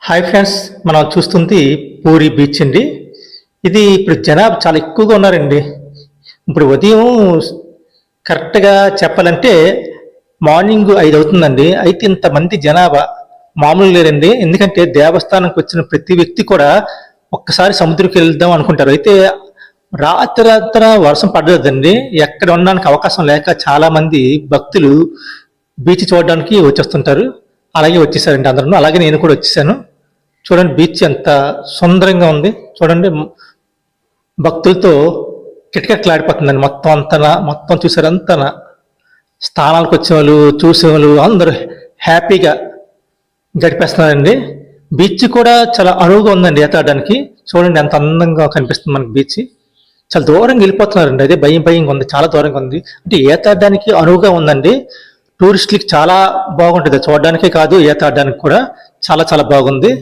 Hi friends, మనం చూస్తుంది puri beach అండి. ఇది ఇప్పుడు జనాభా చాలా ఎక్కువగా ఉన్నారండి. ఇప్పుడు ఉదయం కరెక్ట్గా చెప్పాలంటే మార్నింగ్ 5 అవుతుందండి. అయితే ఇంతమంది జనాభా మామూలు లేరండి. ఎందుకంటే దేవస్థానంకి వచ్చిన ప్రతి వ్యక్తి కూడా ఒక్కసారి సముద్రంకి వెళ్దాం అనుకుంటారు. అయితే రాత్రి వర్షం పడలేదండి. ఎక్కడ ఉండడానికి అవకాశం లేక చాలా మంది భక్తులు బీచ్ చూడడానికి వచ్చేస్తుంటారు. అలాగే వచ్చేసారండి అందరూ. అలాగే నేను కూడా వచ్చేసాను. చూడండి బీచ్ ఎంత సుందరంగా ఉంది. చూడండి భక్తులతో కిటకిటలాడిపోతుందండి. మొత్తం చూసారు అంతా. స్థానాలకు వచ్చేవాళ్ళు చూసేవాళ్ళు అందరూ హ్యాపీగా గడిపేస్తున్నారండి. బీచ్ కూడా చాలా అరువుగా ఉందండి ఈతాడడానికి. చూడండి ఎంత అందంగా కనిపిస్తుంది మనకి బీచ్. చాలా దూరంగా వెళ్ళిపోతున్నారండి. అదే భయంగా ఉంది, చాలా దూరంగా ఉంది. అంటే ఈతాడడానికి అనువుగా ఉందండి. టూరిస్టులకి చాలా బాగుంటుంది. చూడడానికే కాదు, ఈతాడడానికి కూడా చాలా బాగుంది.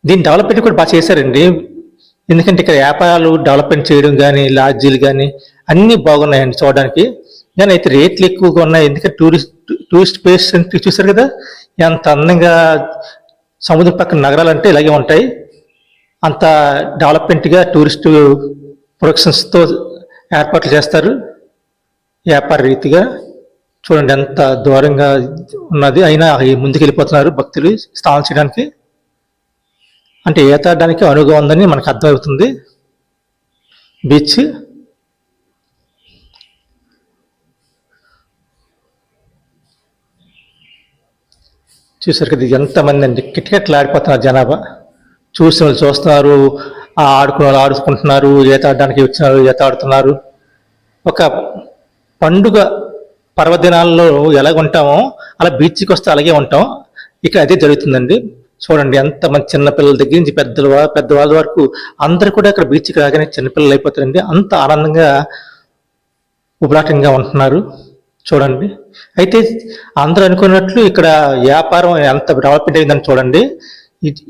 దీని డెవలప్మెంట్ కూడా బాగా చేశారండి. ఎందుకంటే ఇక్కడ వ్యాపారాలు డెవలప్మెంట్ చేయడం కానీ, లాడ్జీలు కానీ అన్నీ బాగున్నాయండి చూడడానికి. కానీ అయితే రేట్లు ఎక్కువగా ఉన్నాయి. ఎందుకంటే టూరిస్ట్ ప్లేస్ అంటే చూసారు కదా ఎంత అందంగా. సముద్రం పక్కన నగరాలు అంటే ఇలాగే ఉంటాయి. అంత డెవలప్మెంట్గా టూరిస్ట్ ప్రొడక్షన్స్తో ఏర్పాట్లు చేస్తారు వ్యాపార రీతిగా. చూడండి ఎంత దూరంగా ఉన్నది, అయినా ముందుకు వెళ్ళిపోతున్నారు భక్తులు స్నానం చేయడానికి. అంటే ఈతాడడానికి అనువుగా ఉందని మనకు అర్థమవుతుంది బీచ్. చూసారు కదా ఎంతమంది అండి, కిటకిటలాడిపోతున్నారు జనాభా. చూసిన వాళ్ళు చూస్తున్నారు, ఆడుకునే వాళ్ళు ఆడుకుంటున్నారు, ఈతాడడానికి వచ్చిన వాళ్ళు ఈతాడుతున్నారు. ఒక పండుగ పర్వదినాల్లో ఎలాగ ఉంటామో అలా బీచ్కి వస్తే అలాగే ఉంటాం. ఇక్కడ అదే జరుగుతుందండి. చూడండి ఎంతమంది చిన్నపిల్లల దగ్గర నుంచి పెద్దవాళ్ళ వరకు అందరు కూడా ఇక్కడ బీచ్కి రాగానే చిన్నపిల్లలు అయిపోతారండి. అంత ఆనందంగా ఉబలాటంగా ఉంటున్నారు చూడండి. అయితే అందరూ అనుకున్నట్లు ఇక్కడ వ్యాపారం ఎంత డెవలప్మెంట్ అయిందని చూడండి.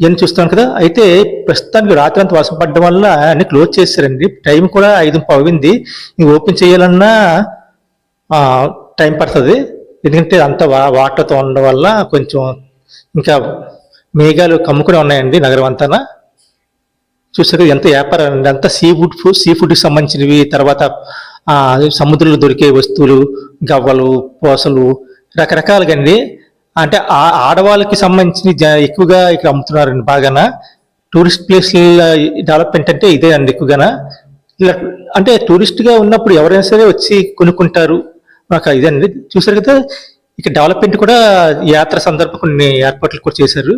ఇవన్నీ చూస్తాను కదా. అయితే ప్రస్తుతానికి రాత్రి అంతా వర్షం పడడం వల్ల అన్ని క్లోజ్ చేశారండి. టైం కూడా 5:30 అయింది. ఓపెన్ చేయాలన్నా టైం పడుతుంది. ఎందుకంటే అంత వాటర్తో ఉండడం వల్ల కొంచెం ఇంకా మేఘాలు కమ్ముకుని ఉన్నాయండి నగరం అంతా. చూసారు ఎంత వ్యాపారం అండి. అంతా సీ ఫుడ్కి సంబంధించినవి. తర్వాత సముద్రంలో దొరికే వస్తువులు, గవ్వలు, పూసలు రకరకాలుగా అండి. అంటే ఆడవాళ్ళకి సంబంధించిన ఎక్కువగా ఇక్కడ అమ్ముతున్నారండి బాగానా. టూరిస్ట్ ప్లేస్ల డెవలప్మెంట్ అంటే ఇదే అండి ఎక్కువగానా. ఇలా అంటే టూరిస్ట్గా ఉన్నప్పుడు ఎవరైనా సరే వచ్చి కొనుక్కుంటారు. నాకు ఇదండి చూసారు కదా. ఇక డెవలప్మెంట్ కూడా యాత్ర సందర్భం కొన్ని ఏర్పాట్లు కూడా చేశారు.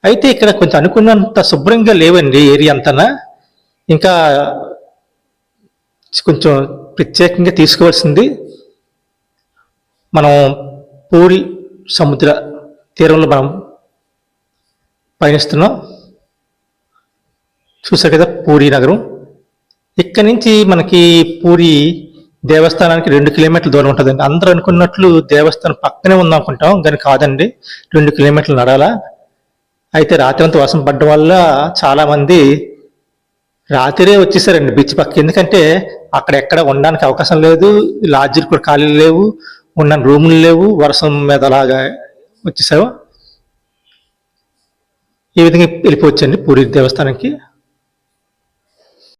అయితే ఇక్కడ కొంచెం అనుకున్నంత శుభ్రంగా లేవండి ఏరియా అంతా. ఇంకా కొంచెం ప్రత్యేకంగా తీసుకోవాల్సింది. మనం పూరి సముద్ర తీరంలో మనం పయనిస్తున్నాం. చూసారు కదా పూరి నగరం. ఇక్కడి నుంచి మనకి పూరి దేవస్థానానికి 2 కిలోమీటర్ల దూరం ఉంటుందండి. అందరూ అనుకున్నట్లు దేవస్థానం పక్కనే ఉందనుకుంటాం, కానీ కాదండి, 2 కిలోమీటర్లు నడాలా. అయితే రాత్రి అంతా వర్షం పడడం వల్ల చాలా మంది రాత్రే వచ్చేసారండి బీచ్ పక్క. ఎందుకంటే అక్కడ ఎక్కడ ఉండడానికి అవకాశం లేదు, లాడ్జీలు కూడా ఖాళీలు లేవు, ఉన్న రూములు లేవు. వర్షం మీద అలాగా వచ్చేసారు. ఈ విధంగా వెళ్ళిపోవచ్చండి పూరి దేవస్థానానికి.